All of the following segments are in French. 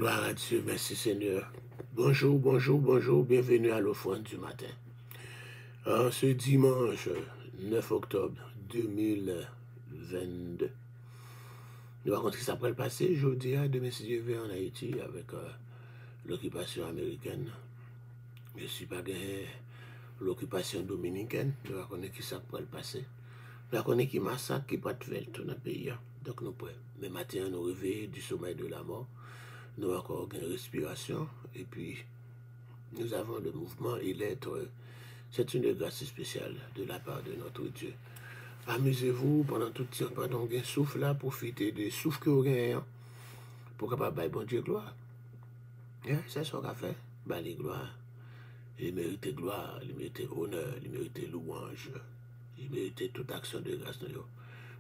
Gloire à Dieu, merci Seigneur. Bonjour, bonjour, bonjour, bienvenue à l'offrande du matin. Ce dimanche 9 octobre 2022, nous allons ce qui s'appelle passer jeudi à demain si Dieu veut en Haïti avec l'occupation américaine. Je ne suis pas gagné l'occupation dominicaine, nous allons connaître qui s'appelle passer. Nous allons connaître qui massacre, qui pas de fait dans le pays. Donc nous pouvons, le matin, nous réveiller du sommeil de la mort. Nous avons encore une respiration et puis nous avons le mouvement et l'être. C'est une grâce spéciale de la part de notre Dieu. Amusez-vous pendant tout ce temps, pendant un souffle là, profitez des souffles que vous avez pour capable bailler bon Dieu gloire. C'est ce qu'on a fait. Bah, les gloires. Il mérite gloire, il mérite honneur, il mérite louange, il mérite toute action de grâce.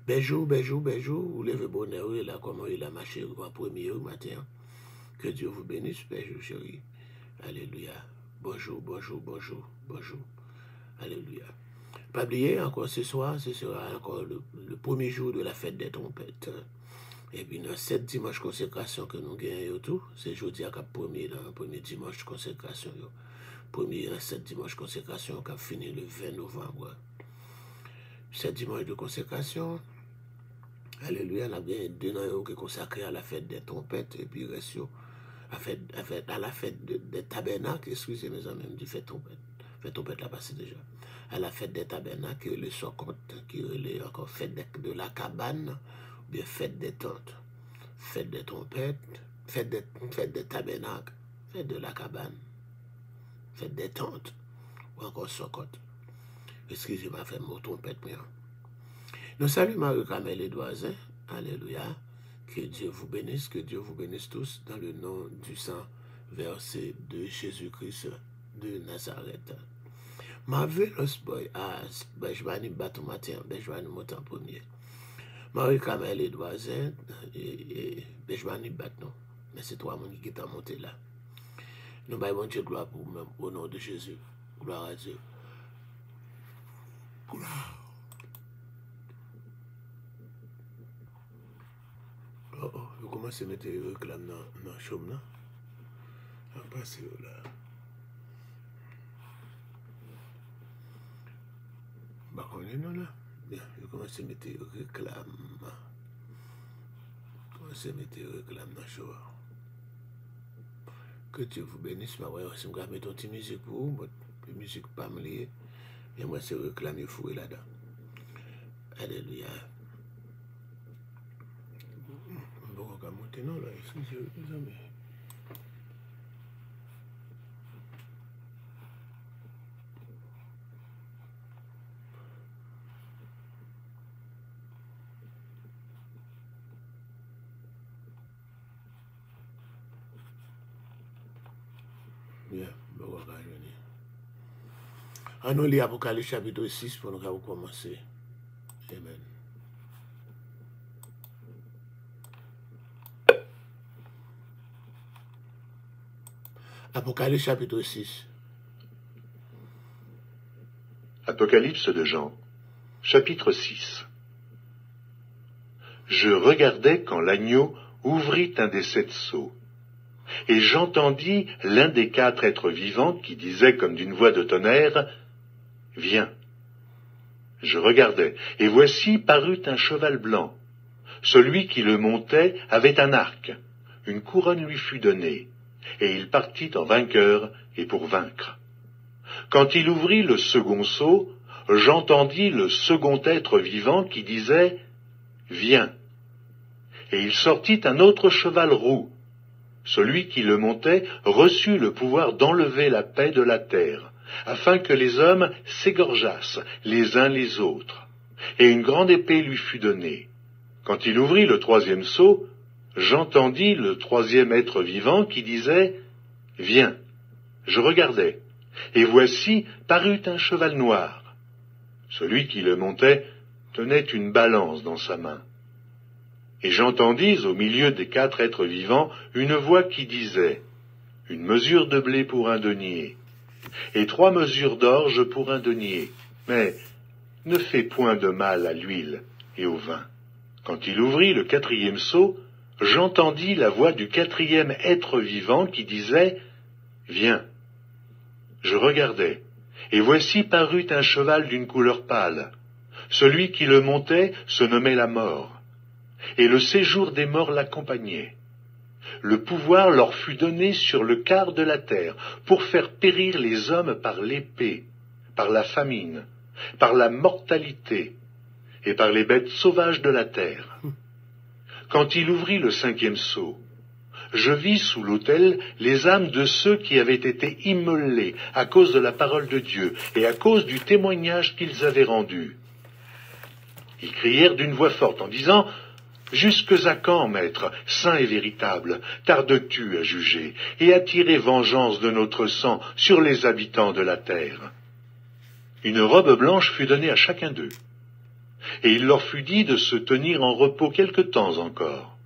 Bel jour, vous levez bonheur, et là, comment il a marché en premier au matin. Que Dieu vous bénisse, Père chéri. Alléluia. Bonjour. Alléluia. Pas oublier, encore ce soir, ce sera encore le premier jour de la fête des trompettes. Et puis, dans cette dimanche consécration que nous gagnons tout, c'est jeudi à premier dimanche consécration. Cette dimanche consécration qui a fini le 20 novembre. Cette dimanche de consécration, alléluia, on a bien deux ans qui est consacré à la fête des trompettes, et puis reste à la fête des tabernacles, excusez mes amis, dit fête trompette là passé déjà. À la fête des tabernacles, le Sokot, qui est encore fête de la cabane, ou bien fête des tentes, fête des trompettes, fête des tabernacles, fête de la cabane, fête des tentes, ou encore Sokot. Excusez-moi, fait mon trompette. Nous saluons Marie-Camille Edouazin, alléluia. Que Dieu vous bénisse tous dans le nom du sang versé de Jésus-Christ de Nazareth. Marvelous boy, je vais aller battre matin, je vais aller monter en premier. Marie-Camille Edouazin, je vais aller battre, non. Mais c'est toi, mon qui t'a monté là. Nous baillons Dieu gloire pour vous-même, au nom de Jésus. Gloire à Dieu. Gloire. Je commence à mettre les réclames dans le chaume, là. On passe là. Bah, on est non, là. Bien, je commence à mettre les réclames. Je commence à mettre les réclames dans le chaume. Que Dieu vous bénisse, ma voix. Si je vais mettre une petite musique pour vous, une musique pas me liée, et moi, c'est réclamer fouet là-dedans. Alléluia. Bon, on va monter, non, là, excusez-moi, les amis. Bien, bon, on va venir. On nous lit Apocalypse chapitre 6 pour nous commencer. Amen. Apocalypse chapitre 6. Apocalypse de Jean, chapitre 6. Je regardais quand l'agneau ouvrit un des 7 sceaux, et j'entendis l'un des 4 êtres vivants qui disait comme d'une voix de tonnerre, « Viens !» Je regardais, et voici parut un cheval blanc. Celui qui le montait avait un arc, une couronne lui fut donnée, et il partit en vainqueur et pour vaincre. Quand il ouvrit le second sceau, j'entendis le second être vivant qui disait « Viens !» Et il sortit un autre cheval roux. Celui qui le montait reçut le pouvoir d'enlever la paix de la terre, afin que les hommes s'égorgeassent les uns les autres. Et une grande épée lui fut donnée. Quand il ouvrit le 3e sceau, j'entendis le 3e être vivant qui disait « Viens !» Je regardais, et voici parut un cheval noir. Celui qui le montait tenait une balance dans sa main. Et j'entendis au milieu des 4 êtres vivants une voix qui disait « Une mesure de blé pour un denier, et 3 mesures d'orge pour un denier, mais ne fais point de mal à l'huile et au vin. » Quand il ouvrit le 4e sceau, j'entendis la voix du quatrième être vivant qui disait « Viens ». Je regardai, et voici parut un cheval d'une couleur pâle. Celui qui le montait se nommait la mort, et le séjour des morts l'accompagnait. Le pouvoir leur fut donné sur le quart de la terre pour faire périr les hommes par l'épée, par la famine, par la mortalité et par les bêtes sauvages de la terre. Quand il ouvrit le cinquième sceau, je vis sous l'autel les âmes de ceux qui avaient été immolés à cause de la parole de Dieu et à cause du témoignage qu'ils avaient rendu. Ils crièrent d'une voix forte en disant « Jusque à quand, maître, saint et véritable, tardes-tu à juger et à tirer vengeance de notre sang sur les habitants de la terre ?» Une robe blanche fut donnée à chacun d'eux, et il leur fut dit de se tenir en repos quelque temps encore,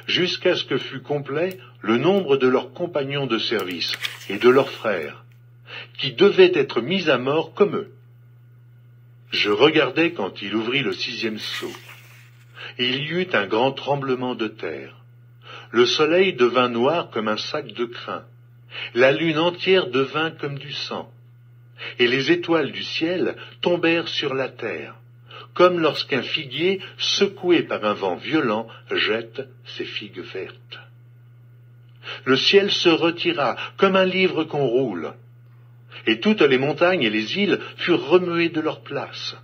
jusqu'à ce que fût complet le nombre de leurs compagnons de service et de leurs frères, qui devaient être mis à mort comme eux. Je regardai quand il ouvrit le sixième sceau. Il y eut un grand tremblement de terre. Le soleil devint noir comme un sac de crin. La lune entière devint comme du sang. Et les étoiles du ciel tombèrent sur la terre, comme lorsqu'un figuier, secoué par un vent violent, jette ses figues vertes. Le ciel se retira comme un livre qu'on roule, et toutes les montagnes et les îles furent remuées de leur place.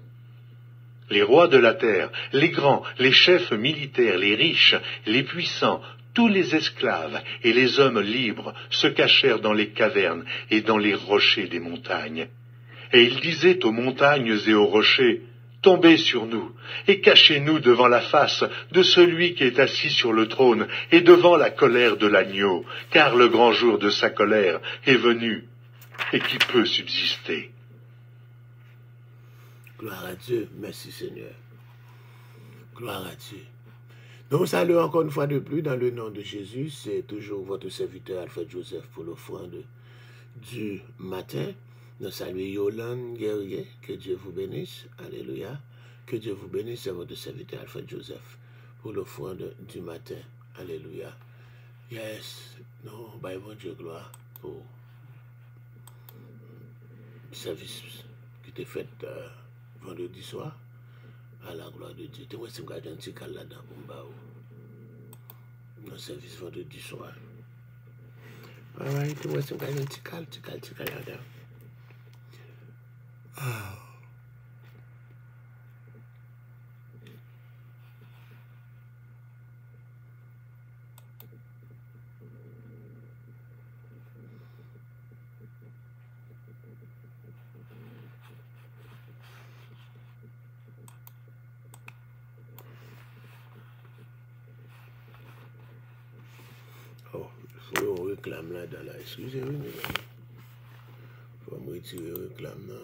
Les rois de la terre, les grands, les chefs militaires, les riches, les puissants, tous les esclaves et les hommes libres se cachèrent dans les cavernes et dans les rochers des montagnes. Et ils disaient aux montagnes et aux rochers, « Tombez sur nous, et cachez-nous devant la face de celui qui est assis sur le trône et devant la colère de l'agneau, car le grand jour de sa colère est venu, et qui peut subsister. » Gloire à Dieu. Merci Seigneur. Gloire à Dieu. Nous saluons encore une fois de plus dans le nom de Jésus. C'est toujours votre serviteur Alfred Joseph pour l'offrande du matin. Nous saluons Yolande Guerrier. Que Dieu vous bénisse. Alléluia. Que Dieu vous bénisse. C'est votre serviteur Alfred Joseph pour l'offrande du matin. Alléluia. Yes. Nous, bon Dieu, gloire pour le service qui était fait vendredi soir. À la gloire de Dieu. Tu vois, c'est un petit cal là-dedans pour le service vendredi soir. Alright, tu vois, c'est un petit cal là-dedans. Ah. Oh, il faut réclame là-dedans là. Excusez-moi, il faut me retirer le réclame là.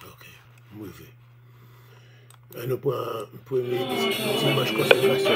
Ok, mauvais. Nous prenons un premier dimanche consécration.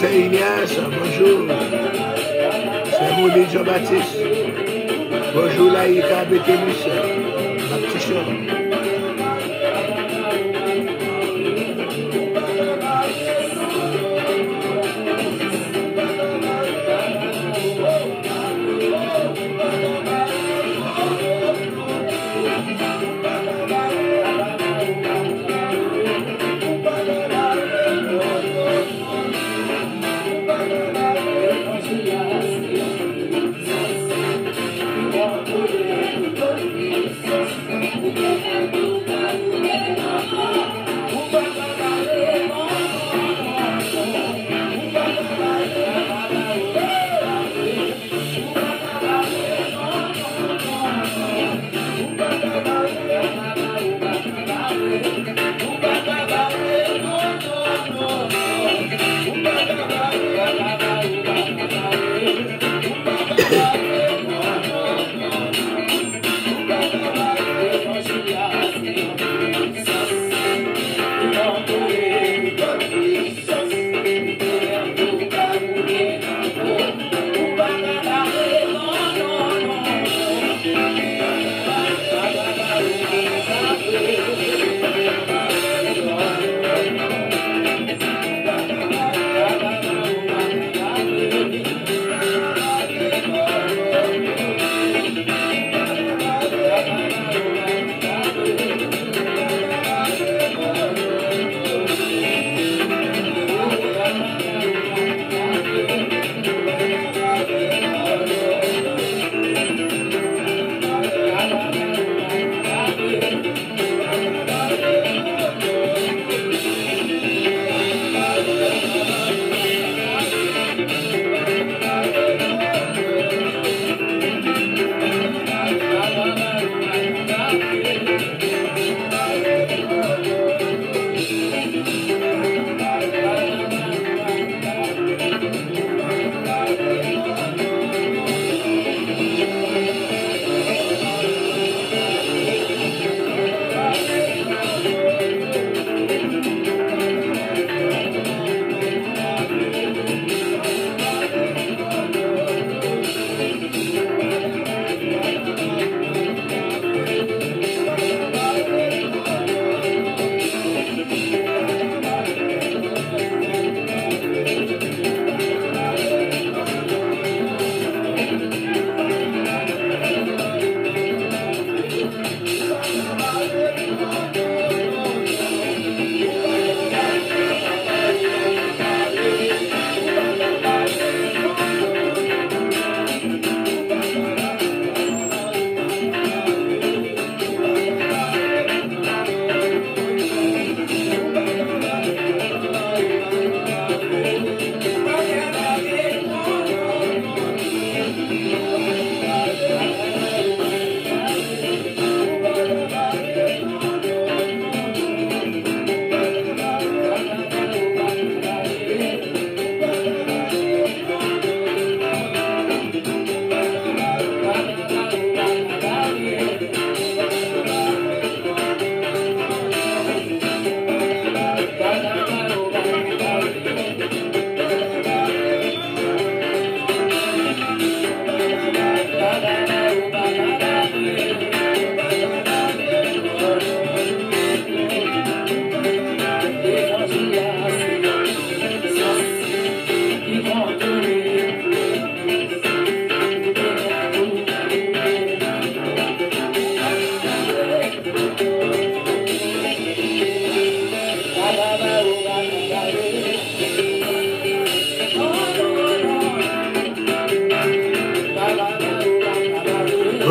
c'est Ignace, bonjour. C'est Maudit Jean-Baptiste. Bonjour Laïka Bétémus, ma petite soeur.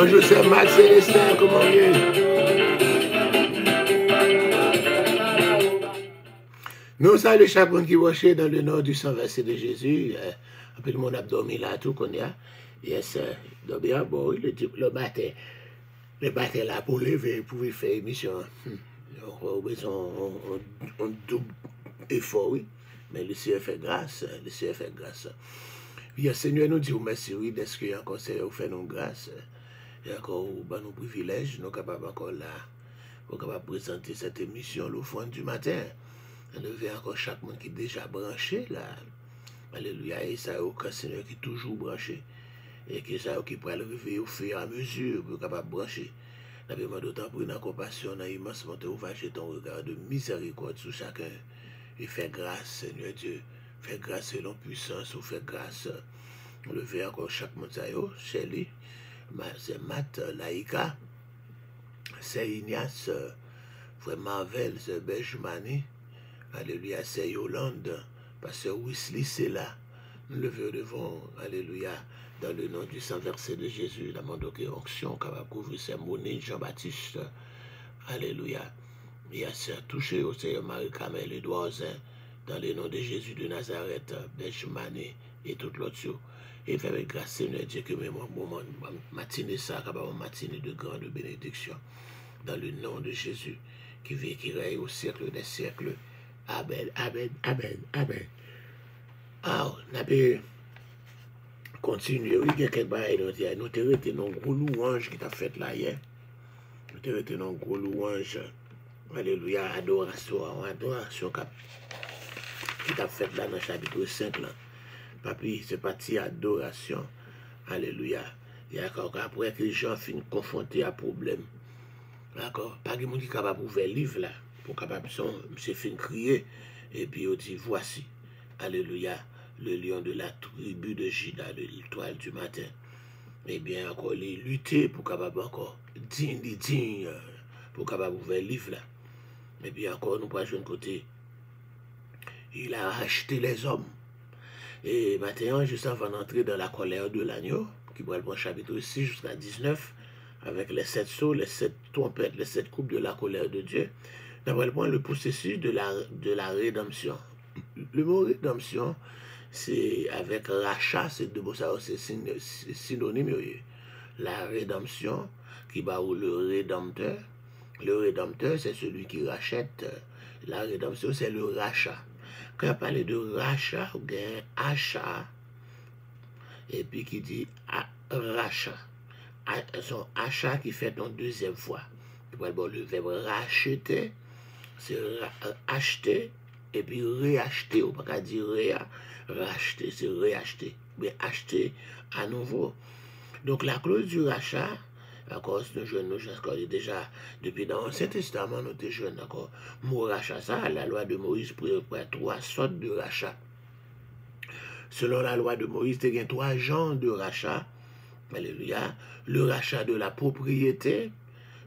Bonjour, c'est Max Célestin, comment est? Nous saluons chaque monde qui voit dans le nord du sang versé de Jésus. Un peu le monde a dormi là, tout qu'on a. Yes, donc bien, bon, le matin là pour lever, pour faire émission. On a besoin un double effort, oui. Mais le Seigneur fait grâce, le Seigneur fait grâce. Le Seigneur nous dit merci, oui, d'est-ce qu'il y a encore Seigneur fait nous grâce. Et encore, nos privilèges, nous sommes capables encore là, nous sommes capables de présenter cette émission au fond du matin. On devait encore chaque monde qui est déjà branché là, Alléluia. Et ça, aucun Seigneur qui est toujours branché. Et que ça, qui pourrait le réveiller au fur et à mesure pour capable de brancher. Nous avons d'autant pour une compassion, dans l'immense monté ouvrage ton regard de miséricorde sur chacun. Et fais grâce, Seigneur Dieu. Fais grâce selon puissance, ou fais grâce. On le fait encore chaque montagne. Chélie, c'est Matt Laïka, c'est Ignace, frère Marvel, c'est Benjamini. Alléluia, c'est Yolande, pasteur Wesley, c'est là. Nous levons devant, alléluia, dans le nom du sang versé de Jésus, la demande de onction, capable de couvrir ses monnaies, Jean-Baptiste, alléluia. Il y a ça touché au Seigneur Marie-Camille Edouard, dans le nom de Jésus de Nazareth, Benjamini et tout l'autre. Et fait grâce, Seigneur Dieu, que même moment, matinée ça, capable matinée de grande bénédiction, dans le nom de Jésus, qui vit, qui règne au siècle des siècles. Amen, amen, amen, amen. Ah, on a pu continuer. Oui, il y a quelques bagailles. Nous avons été dans un gros louange qui t'a fait là hier. Nous avons été dans un gros louange. Alléluia, adoration, adoration qui t'a fait là dans le chapitre 5. Là. Papi, c'est parti adoration. Alléluia. Il y a après que les gens finissent confrontés à problème. D'accord? Pas de monde qui est capable d'ouvrir le livre là. Pour capable de fin crier. Et puis on dit voici. Alléluia. Le lion de la tribu de Juda, de l'étoile du matin. Eh bien, encore les lutter pour capable encore digne, pour capable ouvrir le livre là. Et puis encore, nous pas jouer de côté. Il a acheté les hommes. Et maintenant, juste avant d'entrer dans la colère de l'agneau, qui va le chapitre 6 jusqu'à 19, avec les 7 sceaux, les 7 trompettes, les 7 coupes de la colère de Dieu, nous allons le processus de la rédemption. Le mot rédemption, c'est avec rachat, c'est de ça, c'est synonyme. La rédemption, qui va où le rédempteur. Le rédempteur, c'est celui qui rachète. La rédemption, c'est le rachat. Quand on parle de rachat, on a achat, et puis qui dit rachat. Son achat qui fait en deuxième fois. Le verbe racheter, c'est acheter, et puis réacheter. On ne peut pas dire racheter, c'est réacheter. Mais acheter à nouveau. Donc la clause du rachat, d'accord, nous jeunes, nous déjà, depuis dans l'Ancien Testament, nous sommes jeunes, d'accord. Mot rachat, ça, la loi de Moïse prévoit 3 sortes de rachat. Selon la loi de Moïse, il y a 3 genres de rachat. Alléluia. Le rachat de la propriété,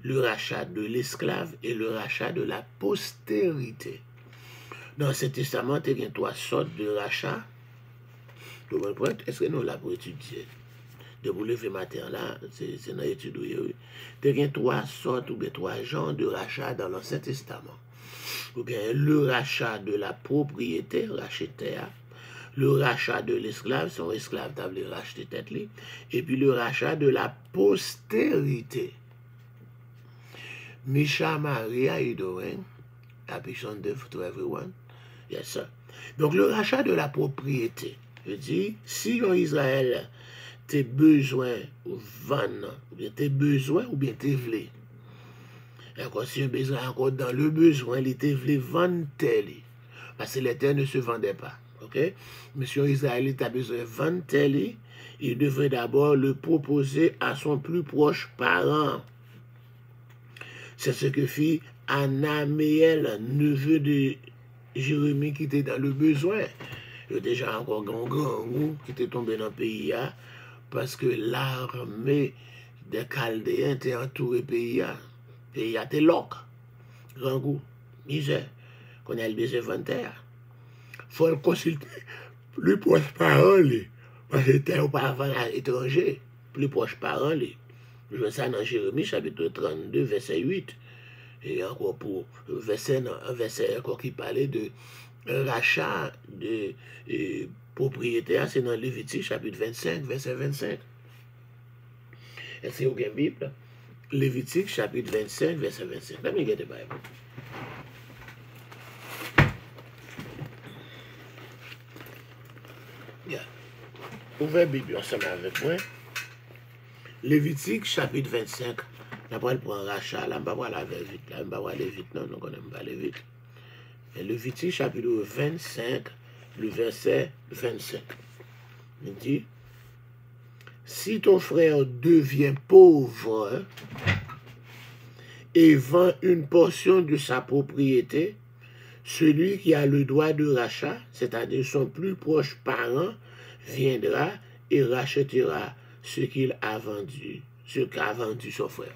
le rachat de l'esclave et le rachat de la postérité. Dans l'Ancien Testament, il y a 3 sortes de rachats. Est-ce que nous l'avons étudié? De vous lever matin là, c'est dans l'étude. Il y a 3 sortes ou bien 3 genres de rachats dans l'Ancien Testament. Le rachat de la propriété, racheter, le rachat de l'esclave, son esclave t'a voulu racheter tête li, et puis le rachat de la postérité. Misha Maria, you doing? Happy Sunday to everyone. Yes, sir. Donc le rachat de la propriété, je dis, si en Israël, tes besoins ou vendre, ou bien tes besoins ou bien tes vlés. Encore si un besoin encore dans le besoin, il était vlé vendre tel. Parce que les terres ne se vendaient pas. Ok? Monsieur Israélite a besoin de vendre tel, il devrait d'abord le proposer à son plus proche parent. C'est ce que fit Anaméel, neveu de Jérémie, qui était dans le besoin. Il y a déjà encore grand goût qui était tombé dans le pays, parce que l'armée des Chaldéens était entourée du pays. Le pays était loc. Grand goût, misère. Qu'on a le besoin de vendre terre. Il faut le consulter plus proche parent, parce que c'était auparavant à l'étranger, plus proche parent. Je vois ça dans Jérémie, chapitre 32, verset 8. Et encore pour un verset encore qui parlait de rachat de propriétaire, c'est dans Lévitique, chapitre 25, verset 25. Est-ce que vous avez une Bible? Lévitique, chapitre 25, verset 25. Let me get the Bible. Yeah. Ouvrez la Bible ensemble avec moi. Lévitique, chapitre 25. Là, on prend rachat. Là, on va aller vite. Là, on va aller vite. Non, on ne va pas aller vite. Lévitique, chapitre 25, le verset 25. Il dit, si ton frère devient pauvre et vend une portion de sa propriété, celui qui a le droit de rachat, c'est-à-dire son plus proche parent, viendra et rachètera ce qu'a vendu son frère.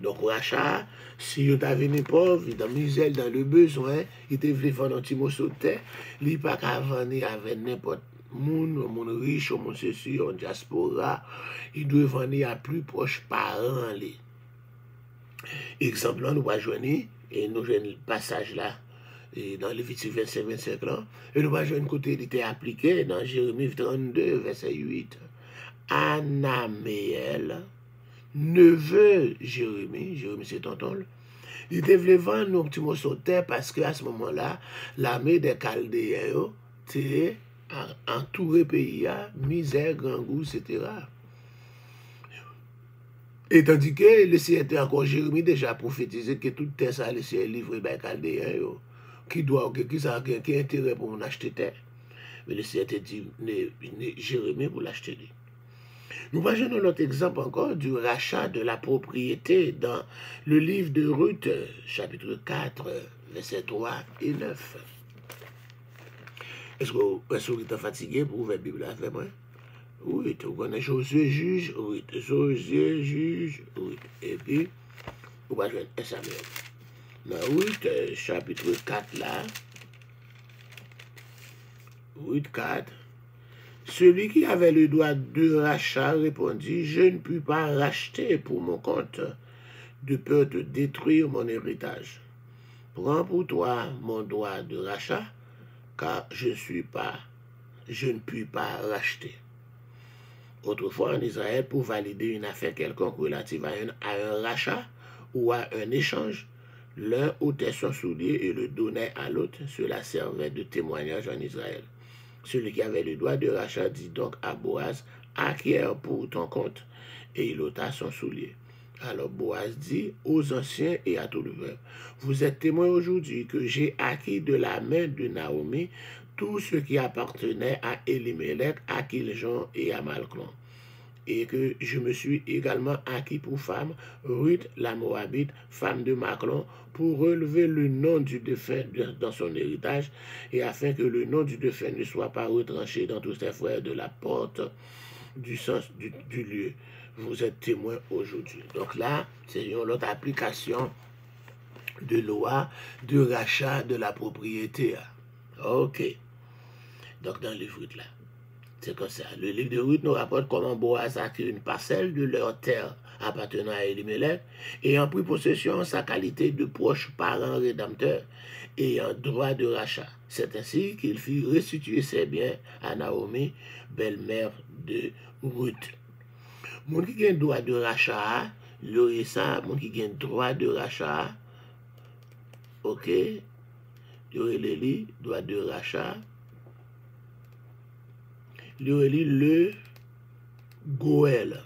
Donc, rachat, si on t'a venu pauvre, dans misère, dans le besoin, il te voulu vendre un petit morceau de terre, il n'est pas qu'à vendre avec n'importe monde riche, monde ceci, en diaspora, il doit vendre à plus proche parent. Exemple, là, nous va joindre, et nous jouons le passage là, et dans Lévitique 25 là, et nous va joindre côté, il était appliqué dans Jérémie 32, verset 8. Anaméel, neveu Jérémie c'est tonton, il devait vendre nos petits morceaux de terre parce qu'à ce moment-là, l'armée des Chaldéens était entouré pays, misère, grand goût, etc. Et tandis que le Seigneur était encore Jérémie déjà prophétisé que toute terre ça laissé livré par les Chaldéens, qui a intérêt pour en acheter terre. Mais le Seigneur était dit Jérémie pour l'acheter. Nous voyons notre exemple encore du rachat de la propriété dans le livre de Ruth, chapitre 4, versets 3 et 9. Est-ce que vous êtes fatigué pour ouvrir la Bible avec moi? Oui, vous connaissez Josué juge, oui, Josué juge, oui. Et puis, vous voyez un Samuel. Dans Ruth, chapitre 4 là, Ruth 4, celui qui avait le droit de rachat répondit, je ne puis pas racheter pour mon compte, de peur de détruire mon héritage. Prends pour toi mon droit de rachat, car je ne puis pas racheter. Autrefois en Israël, pour valider une affaire quelconque relative à un rachat ou à un échange, l'un ôtait son soulier et le donnait à l'autre. Cela servait de témoignage en Israël. Celui qui avait le droit de rachat dit donc à Boaz, acquiert pour ton compte, et il ôta son soulier. Alors Boaz dit aux anciens et à tout le peuple, vous êtes témoins aujourd'hui que j'ai acquis de la main de Naomi tout ce qui appartenait à Elimelech, à Kiljon et à Malclon, et que je me suis également acquis pour femme Ruth la Moabite, femme de Maclon, pour relever le nom du défunt dans son héritage, et afin que le nom du défunt ne soit pas retranché dans tous ses frères de la porte du sens du lieu. Vous êtes témoins aujourd'hui. Donc là, c'est une autre application de loi de rachat de la propriété. Ok. Donc dans le livre là. C'est comme ça. Le livre de Ruth nous rapporte comment Boaz a acquis une parcelle de leur terre appartenant à Elimelech, ayant pris possession en sa qualité de proche parent rédempteur et en droit de rachat. C'est ainsi qu'il fit restituer ses biens à Naomi, belle-mère de Ruth. Mon qui a un droit de rachat, l'aurait ça, mon qui a un droit de rachat, ok, l'aurait les droit de rachat, le Goël,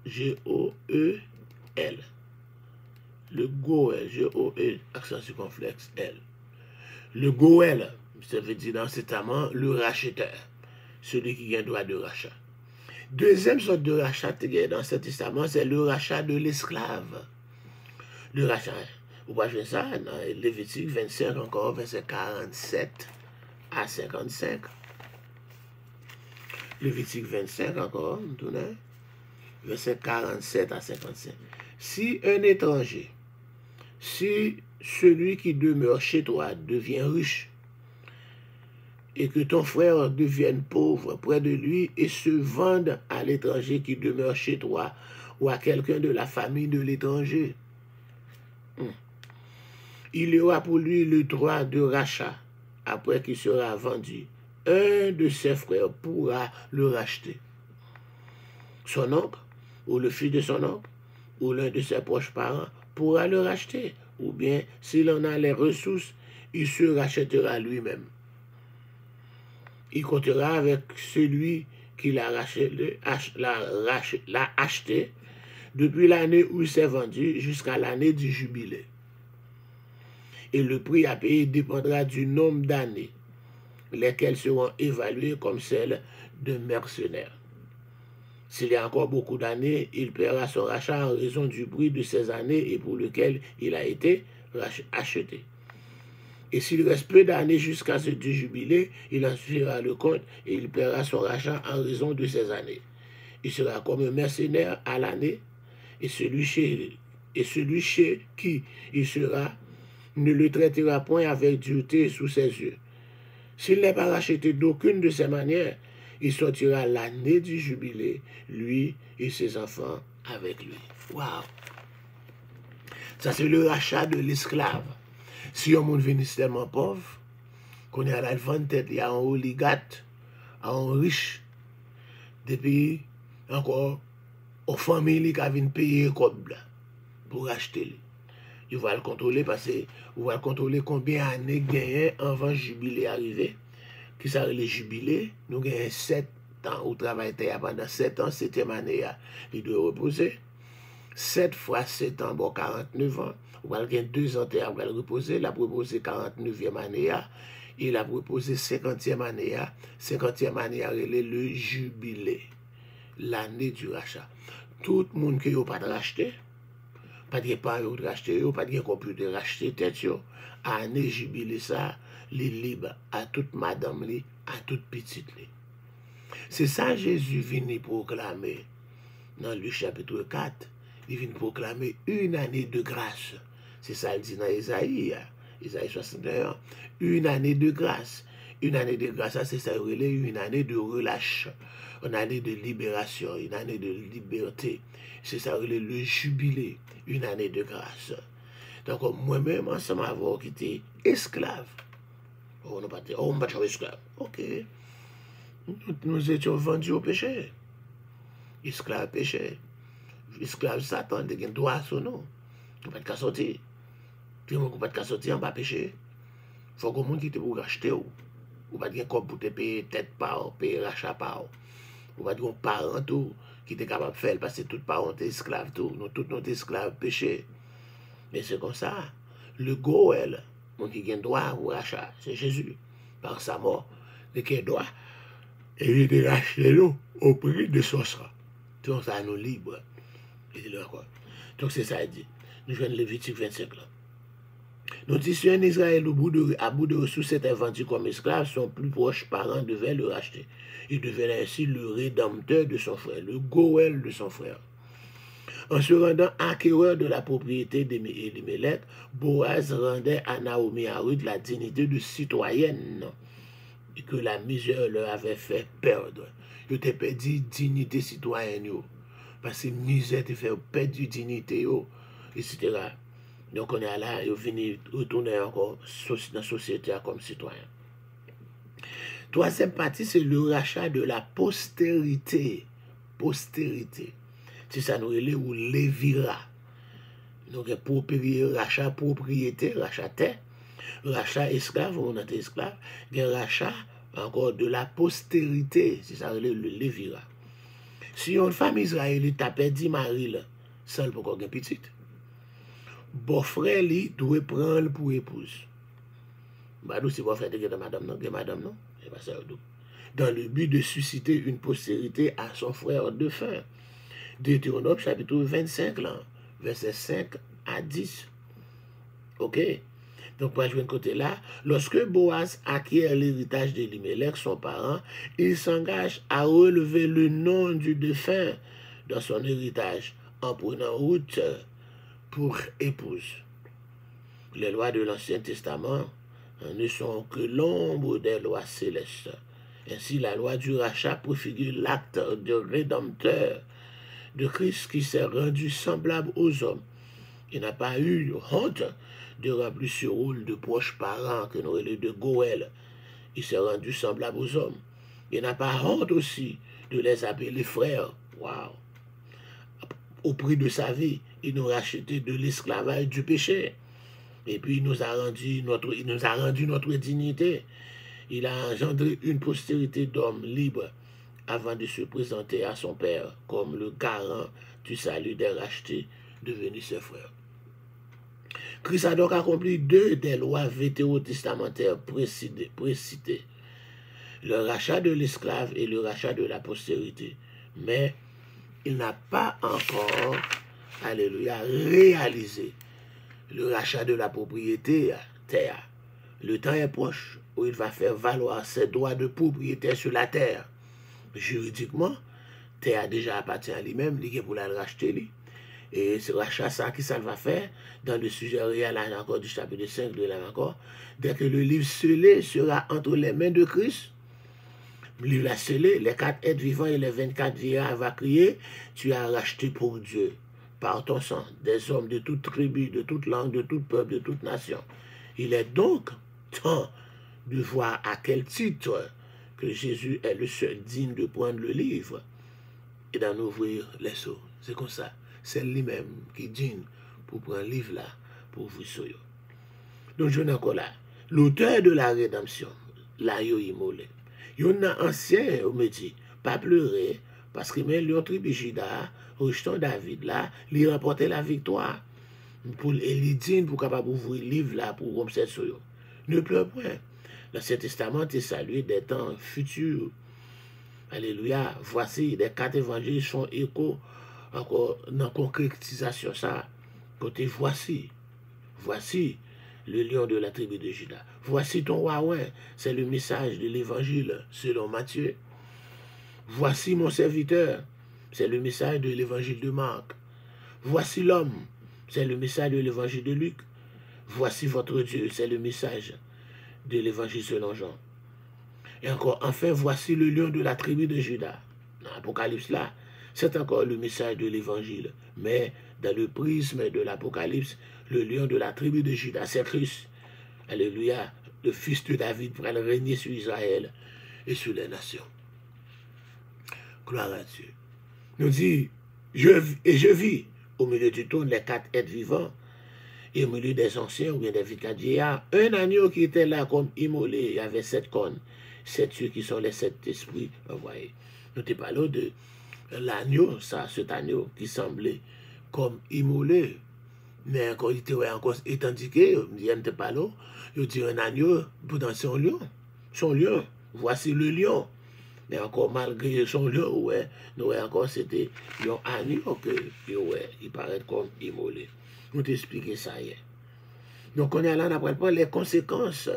G-O-E-L. Le Goël, G-O-E, accent circonflexe, L. Le Goël, ça veut dire dans cet amant, le racheteur, celui qui a un droit de rachat. Deuxième sorte de rachat dans cet testament, c'est le rachat de l'esclave. Le rachat, vous voyez ça dans Lévitique 25 encore, verset 47 à 55. Lévitique 25 encore, verset 47 à 55. Si un étranger, si celui qui demeure chez toi devient riche, et que ton frère devienne pauvre près de lui et se vende à l'étranger qui demeure chez toi ou à quelqu'un de la famille de l'étranger, il y aura pour lui le droit de rachat après qu'il sera vendu. Un de ses frères pourra le racheter. Son oncle, ou le fils de son oncle, ou l'un de ses proches parents pourra le racheter. Ou bien, s'il en a les ressources, il se rachètera lui-même. Il comptera avec celui qui l'a acheté depuis l'année où il s'est vendu jusqu'à l'année du jubilé. Et le prix à payer dépendra du nombre d'années. lesquelles seront évaluées comme celles de mercenaires. S'il y a encore beaucoup d'années, il paiera son rachat en raison du prix de ces années et pour lequel il a été acheté. Et s'il reste peu d'années jusqu'à ce jubilé, il en suivra le compte et il paiera son rachat en raison de ces années. Il sera comme un mercenaire à l'année, et celui chez qui il sera ne le traitera point avec dureté sous ses yeux. S'il n'est pas racheté d'aucune de ces manières, il sortira l'année du jubilé, lui et ses enfants avec lui. Waouh! Ça, c'est le rachat de l'esclave. Si un monde vient tellement pauvre, qu'on est à la vente tête, il y a un oligarque, un riche, depuis encore aux familles qui viennent payer comme pour acheter. Il va le contrôler parce que vous va contrôler combien d'années gagné avant le jubilé arrivé. Qui ça le jubilé, nous gagnons 7 ans au travail pendant 7 ans, 7e année, il doit reposer. 7 fois 7 ans, bon 49 ans. Ou alors, il y a 2 ans, il va reposer. Il a proposé 49e année. Il a proposé 50e année. 50e année, le jubilé. L'année du rachat. Tout le monde qui n'a pas racheté, pas de parents de racheter, pas de computer racheter tête, année jubilé ça, les libre à toute madame, à toute petite. C'est ça Jésus vient proclamer dans le chapitre 4. Il vient proclamer une année de grâce. C'est ça, il dit dans Isaïe 61. Une année de grâce. Une année de grâce, c'est ça, une année de relâche, une année de libération, une année de liberté. C'est ça, le jubilé, une année de grâce. Donc, moi-même, ensemble avoir quitté esclave. On n'a pas dit, on va être esclave. Ok. Nous étions vendus au péché. Esclave péché. Esclave Satan, il y a un droit sur nous. Tu ne peux pas sortir. Tu ne peux pas sortir en bas péché. Il faut que le monde qui te pour racheter. Ou pas de quoi pour te payer tête par, payer rachat par. Ou pas de parent tout qui est capable de faire parce que tout parent est esclave tout. Nous tous nos esclaves péché. Mais c'est comme ça. Le Goël, mon qui a droit au rachat, c'est Jésus. Par sa mort, le qui a droit. Et il est racheté nous au prix de son sang. Donc ça nous libre. Donc c'est ça, il dit. Nous venons de Lévitique 25 là. Nous disons en Israël, à bout de ressources, étaient vendus comme esclaves, son plus proche parent devait le racheter. Il devenait ainsi le rédempteur de son frère, le Goël de son frère. En se rendant acquéreur de la propriété d'Elimelech, Boaz rendait à Naomi à Ruth la dignité de citoyenne et que la misère leur avait fait perdre. Il t'a perdu dignité citoyenne, parce que misère te fait perdre dignité, etc. Donc on est là, il vient retourner encore dans la société comme citoyen. Troisième partie, c'est le rachat de la postérité. Postérité. C'est ça nous relève ou lévira. Donc rachat propriété, rachat terre, rachat esclave, on a été esclave, rachat encore de la postérité. C'est ça relève le lévira. Si une femme israélite a perdu mari, seul pour qu'on ait petite, beau-frère lui doit prendre pour épouse. Bah nous c'est beau-frère de madame non, c'est pas ça tout. Dans le but de susciter une postérité à son frère défunt. Deutéronome chapitre 25 là, versets 5 à 10. OK. Donc pour jouer de côté là, lorsque Boaz acquiert l'héritage d'Elimelech, son parent, il s'engage à relever le nom du défunt dans son héritage en prenant route pour épouse. Les lois de l'Ancien Testament ne sont que l'ombre des lois célestes. Ainsi, la loi du rachat préfigure l'acte de rédempteur de Christ qui s'est rendu semblable aux hommes. Il n'a pas eu honte de remplir ce rôle de proche parent que nous avons de Goël. Il s'est rendu semblable aux hommes. Il n'a pas honte aussi de les appeler frères. Waouh! Au prix de sa vie, il nous a racheté de l'esclavage du péché. Et puis il nous a rendu notre dignité. Il a engendré une postérité d'hommes libres avant de se présenter à son Père comme le garant du salut des rachetés devenus ses frères. Christ a donc accompli deux des lois vétérotestamentaires précitées. le rachat de l'esclave et le rachat de la postérité. Mais il n'a pas encore, alléluia, réalisé le rachat de la propriété terre. Le temps est proche où il va faire valoir ses droits de propriété sur la terre. Juridiquement, terre déjà appartient à lui-même, il est pour la racheter. Et ce rachat, ça, qui ça va faire dans le sujet réel encore du chapitre 5 de là encore, dès que le livre scellé sera entre les mains de Christ, le livre a scellé, les 4 êtres vivants et les 24 vieillards va crier, tu as racheté pour Dieu, par ton sang, des hommes de toute tribu, de toute langue, de tout peuple, de toute nation. Il est donc temps de voir à quel titre que Jésus est le seul digne de prendre le livre et d'en ouvrir les sceaux. C'est comme ça. C'est lui-même qui digne pour prendre le livre là, pour ouvrir les sceaux. Donc je n'ai encore là. L'auteur de la rédemption, là, il est immolé. Il y a un ancien, on me dit, pas pleurer, parce que même le tribu Juda, rejetant David là, il remportait la victoire. Pour il digne pour capable ouvrir le livre là, pour rompre cette sceaux. Ne pleure point. L'Ancien Testament est salué des temps futurs. Alléluia. Voici, les 4 évangiles sont échos encore dans la concrétisation ça. Côté voici le lion de la tribu de Juda. Voici ton roi, c'est le message de l'évangile selon Matthieu. Voici mon serviteur, c'est le message de l'évangile de Marc. Voici l'homme, c'est le message de l'évangile de Luc. Voici votre Dieu, c'est le message de l'évangile selon Jean. Et encore, enfin, voici le lion de la tribu de Juda. Dans l'Apocalypse là, c'est encore le message de l'évangile. Mais dans le prisme de l'Apocalypse, le lion de la tribu de Juda, c'est Christ. Alléluia, le fils de David pour régner sur Israël et sur les nations. Gloire à Dieu. Nous dit, je vis au milieu du trône les 4 êtres vivants et au milieu des anciens ou bien des vieillards, un agneau qui était là comme immolé, il y avait 7 cornes, 7 yeux qui sont les 7 esprits envoyés. Nous te parlons de l'agneau, ça, cet agneau qui semblait comme immolé, mais encore il était encore étendiqué, il ne te parle, il dit un agneau, pourtant son lion, voici le lion. Mais encore malgré son lion, ouais, nous encore c'était un agneau que ouais, il paraît comme immolé. Nous t'expliquer ça hier. Donc on est là, on apprend pas les conséquences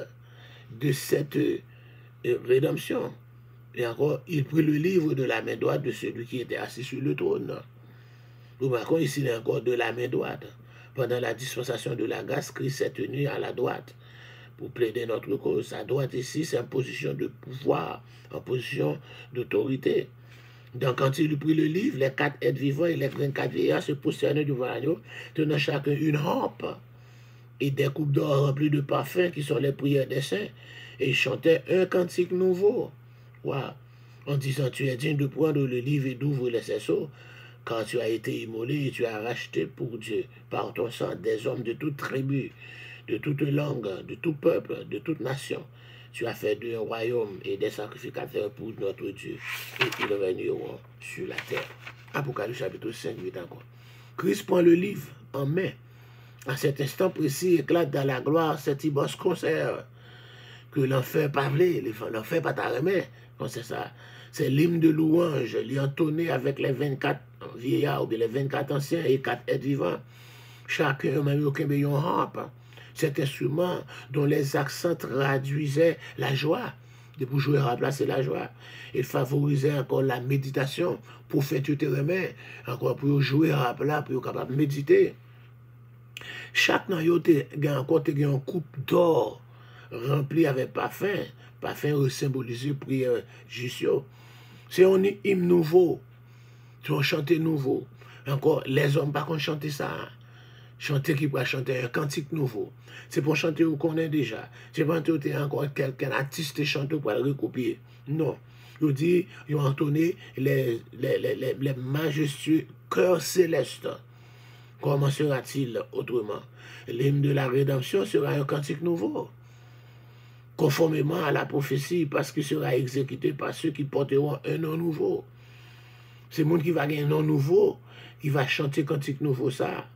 de cette rédemption. Et encore, il prit le livre de la main droite de celui qui était assis sur le trône. Nous marquons ici il est encore de la main droite. Pendant la dispensation de la grâce, Christ s'est tenu à la droite pour plaider notre cause. À droite ici, c'est en position de pouvoir, en position d'autorité. Donc quand il prit le livre, les 4 êtres vivants et les 24 vieillards se prosternaient devant l'agneau, tenant chacun une hampe et des coupes d'or remplies de parfums qui sont les prières des saints. Et ils chantaient un cantique nouveau. Wow. En disant, tu es digne de prendre le livre et d'ouvrir les sceaux, car tu as été immolé et tu as racheté pour Dieu, par ton sang, des hommes de toute tribu, de toute langue, de tout peuple, de toute nation. Tu as fait d'eux un royaume et des sacrificateurs pour notre Dieu, et ils régneront sur la terre. Apocalypse chapitre 5, 8 encore. Christ prend le livre en main. À cet instant précis, éclate dans la gloire cet immense concert que l'enfer parlait, l'enfer pas ta remet, c'est ça. C'est l'hymne de louange, l'entonné avec les 24 vieillards ou bien les 24 anciens et 4 êtres vivants. Chacun m'a mis aucun meilleur harpe. Cet instrument dont les accents traduisaient la joie. Et pour jouer à remplacer la joie. Il favorisait encore la méditation pour faire tout remet, encore pour jouer à plat, pour être capable de méditer. Chaque nayote a encore une coupe d'or remplie avec parfum. Parfum symbolisé prière justio. C'est un hymne nouveau. C'est un chanter nouveau. Encore, les hommes par contre chanter ça. Chanter qui va chanter un cantique nouveau. C'est pour chanter où qu'on est déjà. C'est pas encore quelqu'un artiste chanteur pour le recopier. Non. Il dit, ils ont entonné les majestueux cœurs célestes. Comment sera-t-il autrement? L'hymne de la rédemption sera un cantique nouveau. Conformément à la prophétie, parce qu'il sera exécuté par ceux qui porteront un nom nouveau. C'est le monde qui va gagner un nom nouveau, qui va chanter cantique nouveau ça,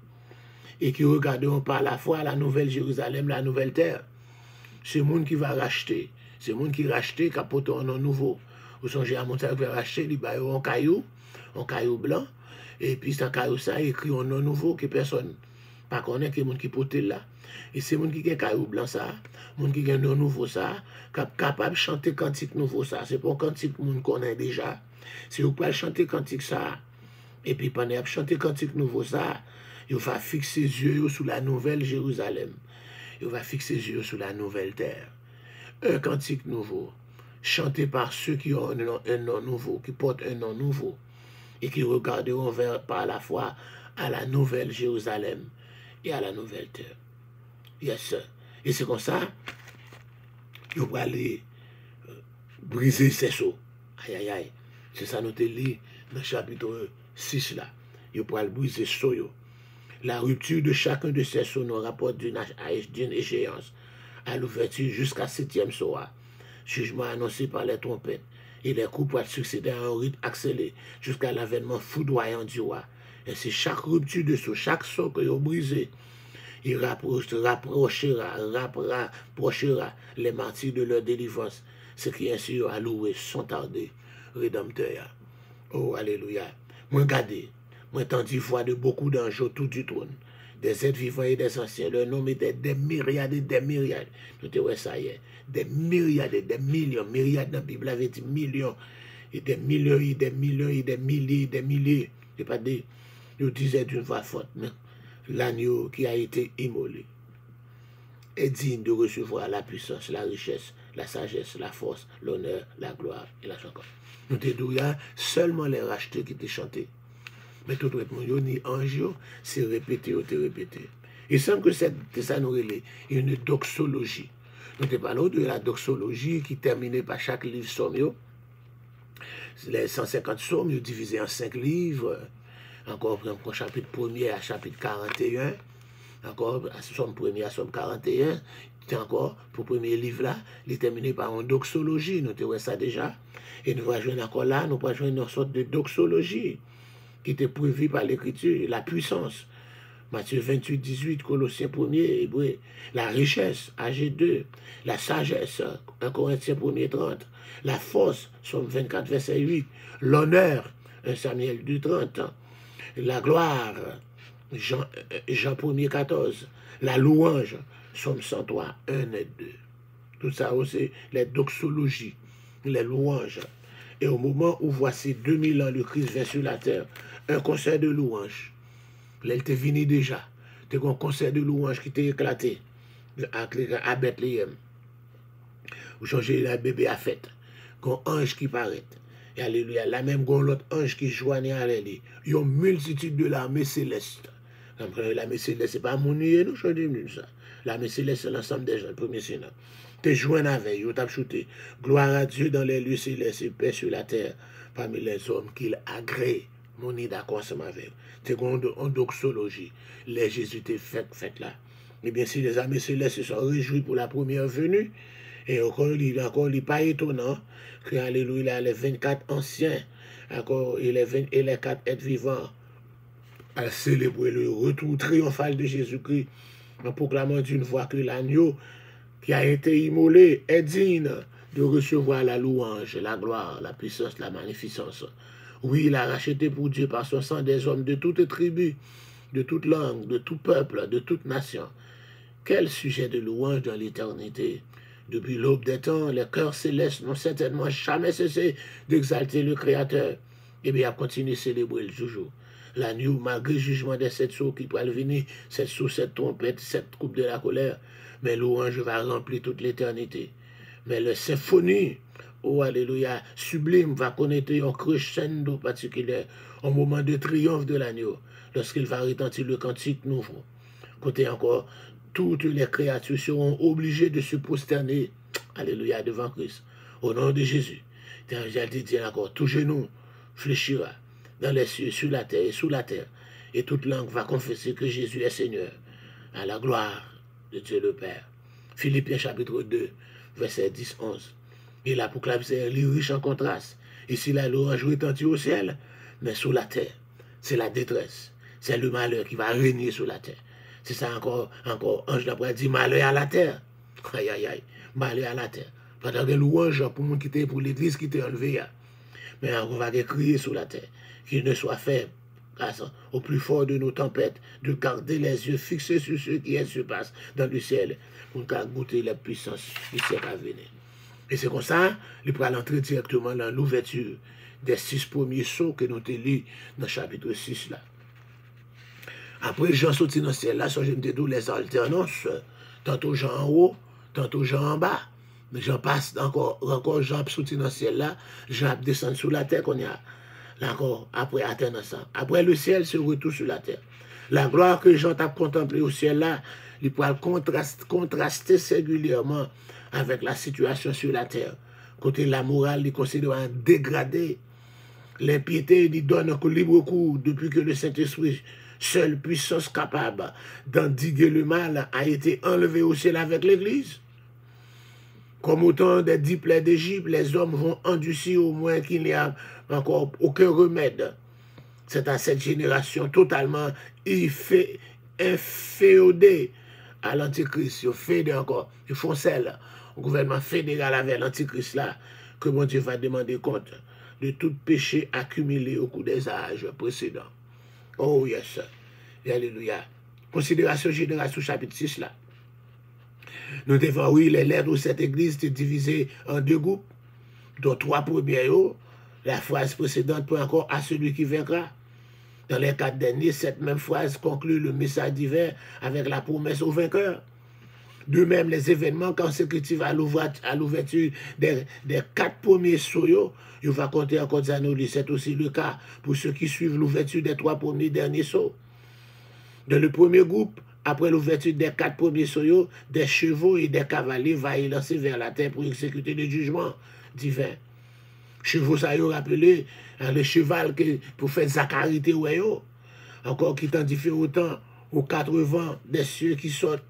et qui regarderont par la foi la nouvelle Jérusalem, la nouvelle terre. C'est le monde qui va racheter, C'est le monde qui racheté, qui a porté un nom nouveau. Vous songez à monter qui racheter, il a un caillou blanc, et puis dans caillou ça, il écrit un nom nouveau que personne pas connaît, que le monde qui porte là. Et c'est le monde qui a un caillou blanc ça, le monde qui a un nom nouveau ça, capable de chanter cantique nouveau ça. C'est pas un cantique que le monde connaît déjà. Si vous pouvez chanter cantique ça, et puis pendant que vous chanter cantique nouveau ça, il va fixer les yeux sur la nouvelle Jérusalem. Il va fixer les yeux sur la nouvelle terre. Un cantique nouveau, chanté par ceux qui ont un nom nouveau, qui portent un nom nouveau, et qui regarderont par la foi à la nouvelle Jérusalem et à la nouvelle terre. Yes. Et c'est comme ça, il va aller briser ses seaux. Aïe, aïe, aïe. C'est ça nous te lit dans le chapitre 6 là. Il va aller briser ses seaux. La rupture de chacun de ces seaux nous rapporte d'une échéance à l'ouverture jusqu'à 7e soir. Jugement annoncé par les trompettes. Et les coups pourraient succéder à un rythme accéléré jusqu'à l'avènement foudroyant du roi. Et c'est chaque rupture de seau, chaque seau que vous brisez, il rapprochera les martyrs de leur délivrance, ce qui ainsi a loué son tardé rédempteur. Oh, alléluia. Moi, regardez, moi, entendu voix de beaucoup d'anges autour du trône, des êtres vivants et des anciens. Leur nom était des myriades et des myriades. Nous te voyons ça hier. Des myriades et des millions. Myriades dans la Bible avait dit millions. Et des millions et des millions et des milliers et des milliers. Je ne pas dire, je disais d'une voix forte, mais l'agneau qui a été immolé est digne de recevoir la puissance, la richesse, la sagesse, la force, l'honneur, la gloire et la chance. Nous te disons, seulement les rachetés qui étaient chantés. Mais tout le monde, ni ange, c'est répété ou te répété. Il semble que c'est ça nous relève une doxologie. Nous te parlons de la doxologie qui terminait par chaque livre somme. Les 150 sommes divisés en 5 livres. Encore chapitre 1er à chapitre 41. Encore somme 1er à somme 41. Encore pour le premier livre là, il est terminé par une doxologie. Nous te voyons ça déjà. Et nous allons jouer encore là, nous allons jouer une sorte de doxologie qui était prévu par l'Écriture, la puissance. Matthieu 28, 18, Colossiens 1er, Hébreu, la richesse, AG2, la sagesse, 1 Corinthiens 1er, 30, la force, Somme 24, verset 8, l'honneur, 1 Samuel 2, 30, la gloire, Jean 1er, 14, la louange, Somme 103, 1 et 2. Tout ça aussi, les doxologies, les louanges. Et au moment où voici 2000 ans le Christ vient sur la terre, un concert de louanges. Là, il était venu déjà. C'était un concert de louanges qui était éclaté à Bethléem. Où changer la bébé à fête. Un ange qui paraît. Et alléluia. Là même, l'autre ange qui joignait à lui. Il y a une multitude de l'armée céleste. L'armée céleste, ce n'est pas mon nuit, nous chantons ça. L'armée céleste, c'est l'ensemble des gens, le premier sénat. Te joint avec, vous t'avez shooté. Gloire à Dieu dans les lieux célestes et paix sur la terre, parmi les hommes qu'il agrée. Mon est d'accord ensemble avec. C'est en doxologie. Les Jésus t'es fait là. Eh bien, si les armées célestes se sont réjouis pour la première venue, et encore, il n'est pas étonnant que, alléluia, les 24 anciens, encore, et les 4 êtres vivants, à célébrer le retour triomphal de Jésus-Christ, en proclamant d'une voix que l'agneau qui a été immolé est digne de recevoir la louange, la gloire, la puissance, la magnificence. Oui, il a racheté pour Dieu par son sang des hommes de toutes tribus, de toute langue, de tout peuple, de toute nation. Quel sujet de louange dans l'éternité! Depuis l'aube des temps, les cœurs célestes n'ont certainement jamais cessé d'exalter le Créateur. Et bien, il a continué à célébrer le jour. L'agneau, malgré le jugement des 7 sceaux qui pourraient venir, 7 sceaux, 7 trompettes, 7 coupes de la colère, mais louange va remplir toute l'éternité. Mais la symphonie, oh alléluia, sublime, va connaître un crescendo particulier, un moment de triomphe de l'agneau, lorsqu'il va retentir le cantique nouveau. Côté encore, toutes les créatures seront obligées de se prosterner, alléluia, devant Christ, au nom de Jésus. J'ai dit encore, tout genou fléchira dans les cieux, sur la terre et sous la terre, et toute langue va confesser que Jésus est Seigneur, à la gloire de Dieu le Père. Philippiens chapitre 2, verset 10-11. Et là, pour clavier, il est riche en contraste. Ici, la louange retentit au ciel, mais sous la terre, c'est la détresse. C'est le malheur qui va régner sur la terre. C'est ça encore, ange d'après dit malheur à la terre. Aïe, aïe, aïe, malheur à la terre. Pendant que louange pour monde qui était pour l'église qui était enlevé. Mais on va crier sur la terre. Qu'il ne soit fait, grâce au plus fort de nos tempêtes, de garder les yeux fixés sur ce qui se passe dans le ciel, pour goûter la puissance du ciel à venir. Et c'est comme ça, il peut entrer directement dans l'ouverture des 6 premiers sauts que nous avons lus dans le chapitre 6 là. Après, Jean sorti dans le ciel là, ça je me dis les alternances, tantôt Jean en haut, tantôt Jean en bas. Mais Jean passe encore Jean sorti dans le ciel là, Jean descend sur la terre qu'on y a. Là encore, après atteindre ça. Après le ciel, c'est retour sur la terre. La gloire que Jean a contemplée au ciel là, il peut contraster singulièrement avec la situation sur la terre. Côté la morale, il considère un dégradé. L'impiété, il donne un libre cours depuis que le Saint-Esprit, seule puissance capable d'endiguer le mal, a été enlevé au ciel avec l'Église. Comme au temps des 10 plaies d'Égypte, les hommes vont endurcir au moins qu'il n'y a encore aucun remède. C'est à cette génération totalement inféodée à l'Antichrist. Ils font celle, au gouvernement fédéral avec l'Antichrist là, que mon Dieu va demander compte de tout péché accumulé au cours des âges précédents. Oh yes, alléluia. Considération générale sur chapitre 6 là. Nous devons, oui, les lettres de cette église étaient divisées en 2 groupes, dont 3 premiers, la phrase précédente peut encore à celui qui vaincra. Dans les 4 derniers, cette même phrase conclut le message divin avec la promesse au vainqueur. De même, les événements consécutifs à l'ouverture des 4 premiers sauts, il va compter encore des années, c'est aussi le cas pour ceux qui suivent l'ouverture des 3 premiers derniers sauts. Dans le premier groupe, après l'ouverture des 4 premiers sauts, des chevaux et des cavaliers vont y lancer vers la terre pour exécuter le jugement divin. Chevaux, ça y est rappelé, le cheval que, pour faire Zacharie, encore qui t'endifie autant aux 4 vents des cieux qui sortent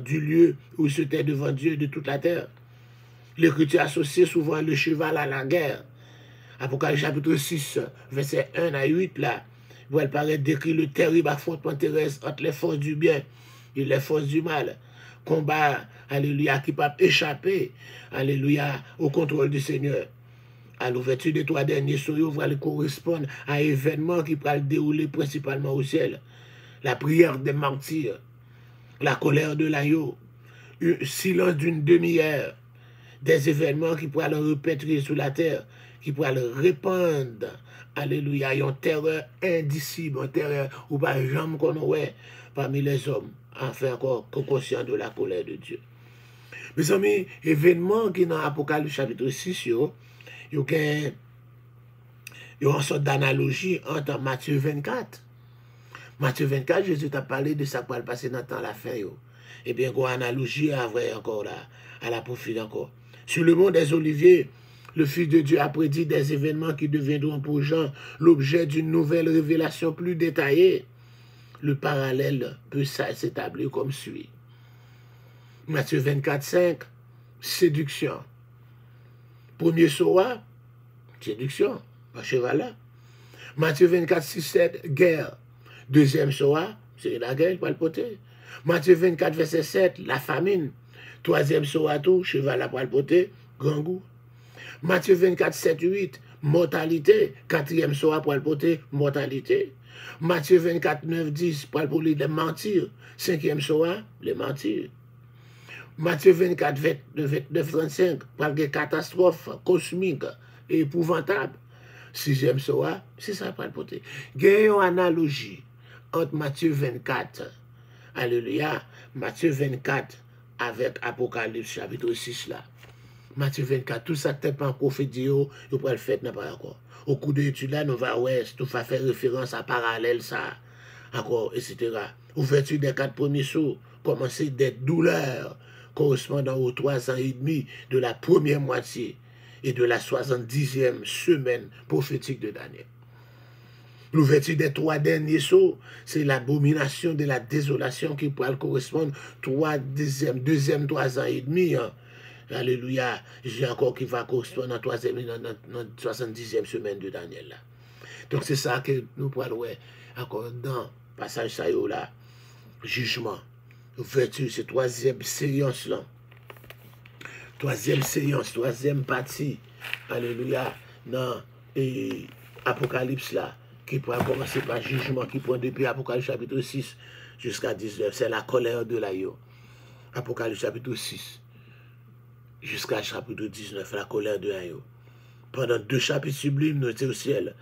du lieu où se tait devant Dieu de toute la terre. L'écriture associe souvent le cheval à la guerre. Apocalypse chapitre 6, verset 1 à 8, là, où elle paraît décrit le terrible affrontement terrestre entre les forces du bien et les forces du mal. Combat, alléluia, qui peut échapper, alléluia, au contrôle du Seigneur. À l'ouverture des 3 derniers sauts, va correspondre à un événement qui va dérouler principalement au ciel. La prière des martyrs, la colère de l'agneau, le silence d'une demi-heure, des événements qui pourraient le répéter sur la terre, qui pourraient le répandre, alléluia, une terreur indicible, une terreur ou pas jamais qu'on aurait parmi les hommes, enfin encore conscient de la colère de Dieu. Mes amis, événements qui dans Apocalypse chapitre 6, il y a une sorte d'analogie entre Matthieu 24. Matthieu 24, Jésus t'a parlé de ça qui va le passer dans le temps la fin. Et bien, il y a une analogie à la profite encore. Sur le mont des Oliviers, le Fils de Dieu a prédit des événements qui deviendront pour Jean l'objet d'une nouvelle révélation plus détaillée. Le parallèle peut s'établir comme suit. Matthieu 24, 5, séduction. Premier soir, séduction, pas cheval là. Matthieu 24, 6, 7, guerre. Deuxième soir, c'est la guerre, pas le poter. Matthieu 24, verset 7, la famine. Troisième soir, tout, cheval à poil poter, grand goût. Matthieu 24, 7, 8, mortalité. Quatrième soir, poil poter, mortalité. Matthieu 24, 9, 10, poil poter, les mentir. Cinquième soir, les mentir. Matthieu 24, 29, 35, par des catastrophes cosmiques et épouvantables. Sixième soir, c'est ça, pas le poter. Il y a une analogie entre Matthieu 24, alléluia, Matthieu 24 avec Apocalypse chapitre 6 là. Matthieu 24, tout ça n'est pas encore fait dire, il peut le faire, n'a pas encore. Au cours de l'étude là, nous va tout va faire référence à parallèle ça, encore, etc. Ouverture des 4 premiers sauts, commencer des douleurs correspondant aux 3 ans et demi de la première moitié et de la 70e semaine prophétique de Daniel. L'ouverture des 3 derniers sauts, c'est l'abomination de la désolation qui pourrait correspondre deuxième 3 ans et demi. Hein. Alléluia. J'ai encore qui va correspondre en 70e semaine de Daniel. Là. Donc c'est ça que nous pourrons voir encore dans le passage ça là. Jugement. Ouverture, c'est 3e séance là. troisième séance, troisième partie, alléluia, dans Apocalypse là, qui pourra commencer par jugement, qui prend depuis Apocalypse chapitre 6 jusqu'à 19, c'est la colère de l'agneau. Apocalypse chapitre 6 jusqu'à chapitre 19, la colère de l'agneau. Pendant 2 chapitres sublimes, nous étions au ciel.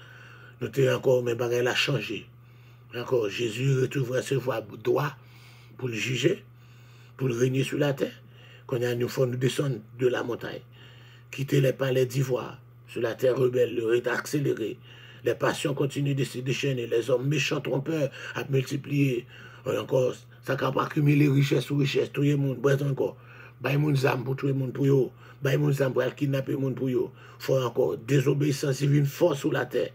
Nous étions encore, mais bagaille a changé. Encore, Jésus retrouve recevoir droit pour le juger, pour le régner sur la terre. Quand nous faut nous descendre de la montagne, quitter les palais d'ivoire, sur la terre rebelle, le rythme accéléré. Les passions continuent de se déchaîner, les hommes méchants trompeurs à multiplier. Encore, ça ne pas accumuler richesse sur richesse, tout le monde, bref encore. Bay moun zam pour tout le monde pour yo. Bay moun zam pour kidnapper le monde pour yo. Faut encore désobéissance civile force sur la terre.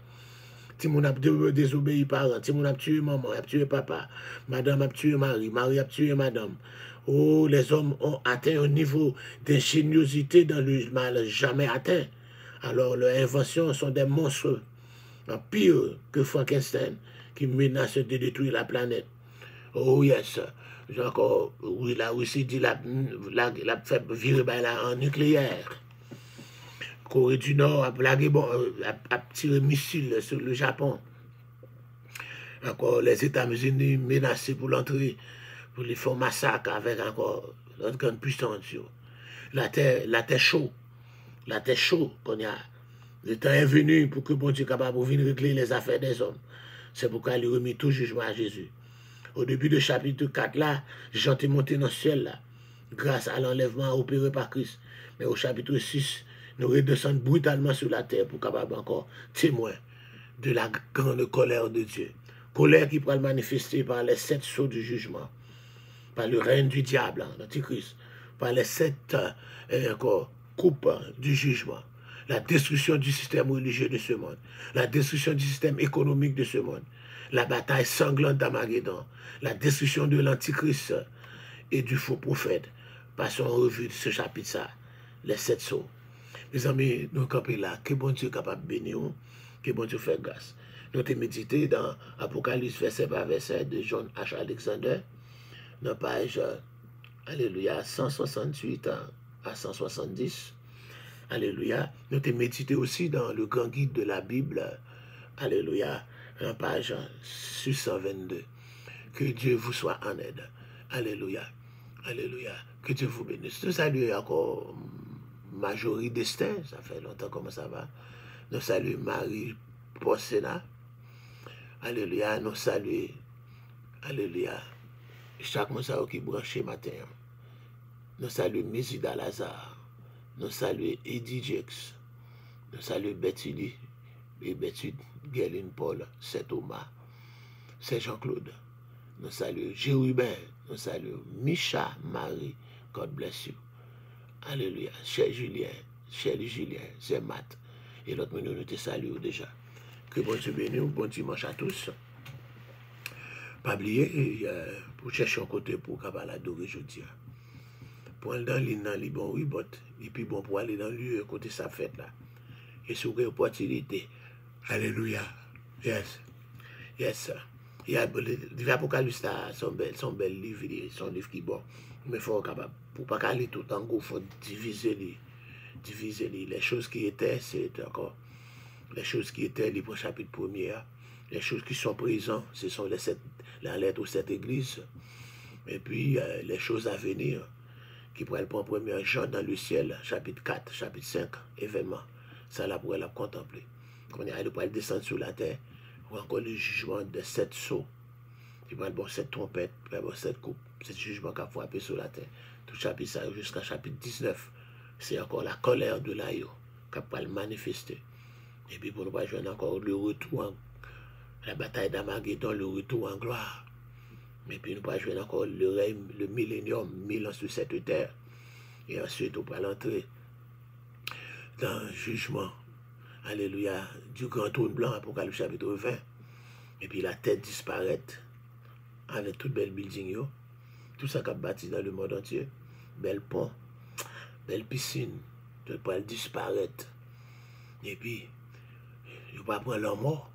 Si moun a désobéi parents, si moun a tué maman, a tué papa, madame a tué mari, mari a tué madame. Oh, les hommes ont atteint un niveau d'ingéniosité dans le mal jamais atteint. Alors leurs inventions sont des monstres, pire que Frankenstein, qui menacent de détruire la planète. Oh yes. Encore, oui, la Russie dit la fait virer en nucléaire. Corée du Nord a tiré missile sur le Japon. Encore, les États-Unis menacés pour l'entrée, pour les faire massacre avec encore notre grande puissance. La terre chaude. La terre chaude qu'on a. Le temps est venu pour que bon Dieu soit capable de venir régler les affaires des hommes. C'est pourquoi il remet tout jugement à Jésus. Au début du chapitre 4 là, Jean est monté dans le ciel là, grâce à l'enlèvement opéré par Christ. Mais au chapitre 6, nous redescendons brutalement sur la terre pour capable encore témoin de la grande colère de Dieu. Colère qui pourra le manifester par les 7 sceaux du jugement, par le règne du diable, l'antichrist, par les 7 coupes du jugement, la destruction du système religieux de ce monde, la destruction du système économique de ce monde, la bataille sanglante d'Armageddon, la destruction de l'antichrist et du faux prophète. Passons en revue ce chapitre-là, les 7 sceaux. Mes amis, nous campons là, que bon Dieu est capable de bénir, que bon Dieu fait grâce. Nous avons médité dans Apocalypse verset par verset de John H. Alexander, dans page, alléluia, 168 à 170. Alléluia. Nous avons médité aussi dans le grand guide de la Bible, alléluia, en page 622. Que Dieu vous soit en aide. Alléluia. Alléluia. Que Dieu vous bénisse. Nous saluons encore Majorie Destin. Ça fait longtemps comment ça va. Nous saluons Marie Porcena. Alléluia. Nous saluons. Alléluia. Chaque mois qui branché matin. Nous saluons Mésida Lazare. Nous saluons Eddie Jex. Nous saluons Betty et Betty Guéline Paul, Saint Thomas, Saint Jean-Claude. Nous saluons Jérubin. Nous saluons Micha Marie. God bless you. Alléluia. Cher Julien, c'est Matt. Et l'autre nous te saluons déjà. Que bon Dieu bénisse, bon dimanche à tous. Pas oublier, pour chercher un côté pour capable adorer aujourd'hui. Pour aller dans l'île, bon, oui, et puis bon, pour aller dans le lieu, côté sa fête là. Et sur une opportunité. Alléluia. Yes. Yes. Il y a l'Apocalypse, son bel livre, son livre qui est bon. Mais il faut capable, pour pas qu'aller tout en gros, il faut diviser les choses qui étaient, c'est encore les choses qui étaient les chapitre 1er. Les choses qui sont présentes, ce sont la lettre aux 7 églises. Et puis, les choses à venir, qui pourraient le prendre 1er Jean dans le ciel, chapitre 4, chapitre 5, événement. Ça, là, pourrait la contempler. Quand il pourrait descendre sur la terre, ou encore le jugement de 7 sceaux. Il pourrait avoir 7 trompettes, il pourrait avoir 7 coupes. C'est le jugement qui a frappé sur la terre. Tout chapitre ça jusqu'à chapitre 19. C'est encore la colère de l'agneau qui pourrait le manifester. Et puis, pour nous jouer encore le retour la bataille d'Armageddon, le retour en gloire. Mais puis nous pas jouer encore le règne, le millénium, 1000 ans sur cette terre. Et ensuite, on va l'entrer dans le jugement, alléluia, du grand trône blanc, Apocalypse chapitre 20. Et puis la tête disparaît avec toute belle building, tout ça qui a bâti dans le monde entier. Belle pont, belle piscine, tout va disparaître. Et puis, il va prendre leur mort.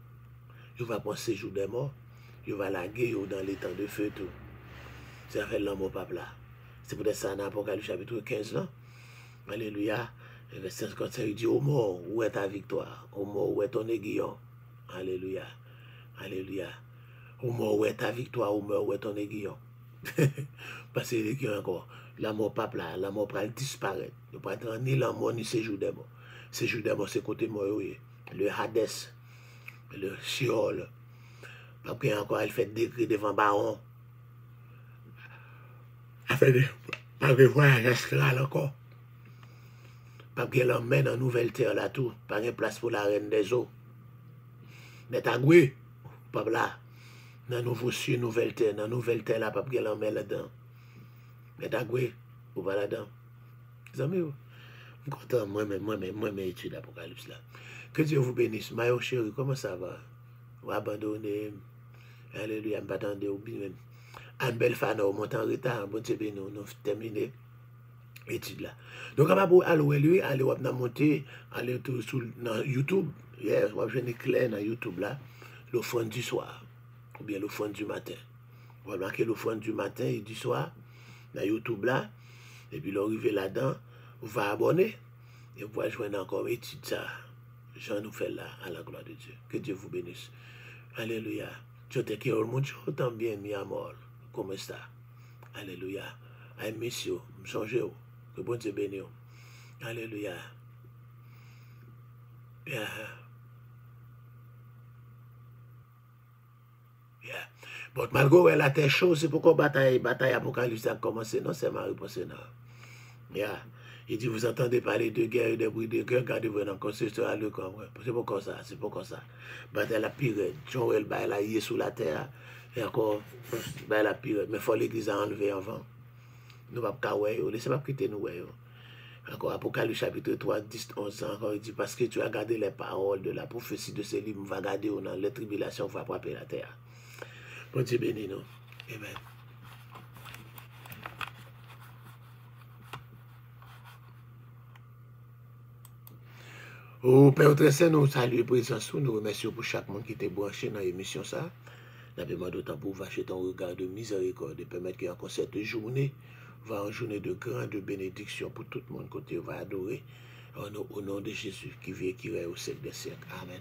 Il va prendre séjour des morts, il va laguer dans les temps de feu tout. Ça fait l'homme au pape là. C'est peut-être ça dans l'Apocalypse chapitre 15 là. Alléluia. Et verset 55, il dit, ô mort, où est ta victoire? Ô mort, où est ton aiguillon? Alléluia. Alléluia. Ô mort, où est ta victoire? Ô mort, où est ton aiguillon? Parce que l'aiguillon encore, la mort pas là, la mort va disparaître. Ne pas être ni la mort, ni séjour des morts. Séjour des morts, c'est côté mort, oui. Le Hades, le Sheol. Parce qu'il encore, elle fait décret devant Baron. Elle fait des... Parce que voyage astral encore. Parce qu'elle emmène en nouvelle terre là tout. Pas de place pour la reine des eaux. Mais t'as goué, pas là. Dans nouveau cieux, nouvelle terre. Dans nouvelle terre là, parce qu'elle emmène là-dedans. Mais t'as goué, ou pas là-dedans. Les amis, je suis content, moi-même, étude l'Apocalypse là. Que Dieu vous bénisse. Mayo chéri, comment ça va? Vous abandonnez. Alléluia, je m'attendais au bien. Anne Belfana, on monte en retard. Bon Dieu béni, nous terminé l'étude là. Donc, on va aller lui, aller monter, aller sur YouTube. Yes, on va venir clair dans YouTube là. L'offrande du soir. Ou bien l'offrande du matin. On va marquer l'offrande du matin et du soir. Dans YouTube là. Et puis, l'arrivée là-dedans, vous va abonner. Et vous allez joindre encore étude ça. Jean nous fait là, à la gloire de Dieu. Que Dieu vous bénisse. Alléluia. Yo te quiero mucho también, mi amor. ¿Cómo está? Alléluia. I miss you. Me songe yo. Que bon Dieu bénisse. Alléluia. Yeah. Yeah. Bon, malgré la terre chaude, c'est pourquoi bataille apocalypse a commencé. Non, c'est ma réponse. Non. Yeah. Il dit, vous entendez parler de guerre et de bruit de guerre, gardez-vous dans le conseil à le camp. C'est pourquoi ça, c'est pourquoi ça. Bataille la pire, Joël, bah, la yé sous la terre, et encore, bah, la pire, mais il faut l'église à enlever avant. Nous ne pouvons pas laissez pas quitter nous. Encore, Apocalypse chapitre 3, 10, 11, encore, il dit, parce que tu as gardé les paroles de la prophétie de ce livre, va garder dans les tribulations, va frapper la terre. Bon Dieu béni nous. Amen. Au Père très saint, nous saluons présence, nous remercions pour chaque monde qui était branché dans l'émission ça. Nous demandons d'autant pour vacher ton regard de miséricorde et permettre qu'il y ait encore cette journée, va en journée de grande bénédiction pour tout le monde côté va adorer au nom de Jésus qui vit et qui règne au siècle des siècles. Amen.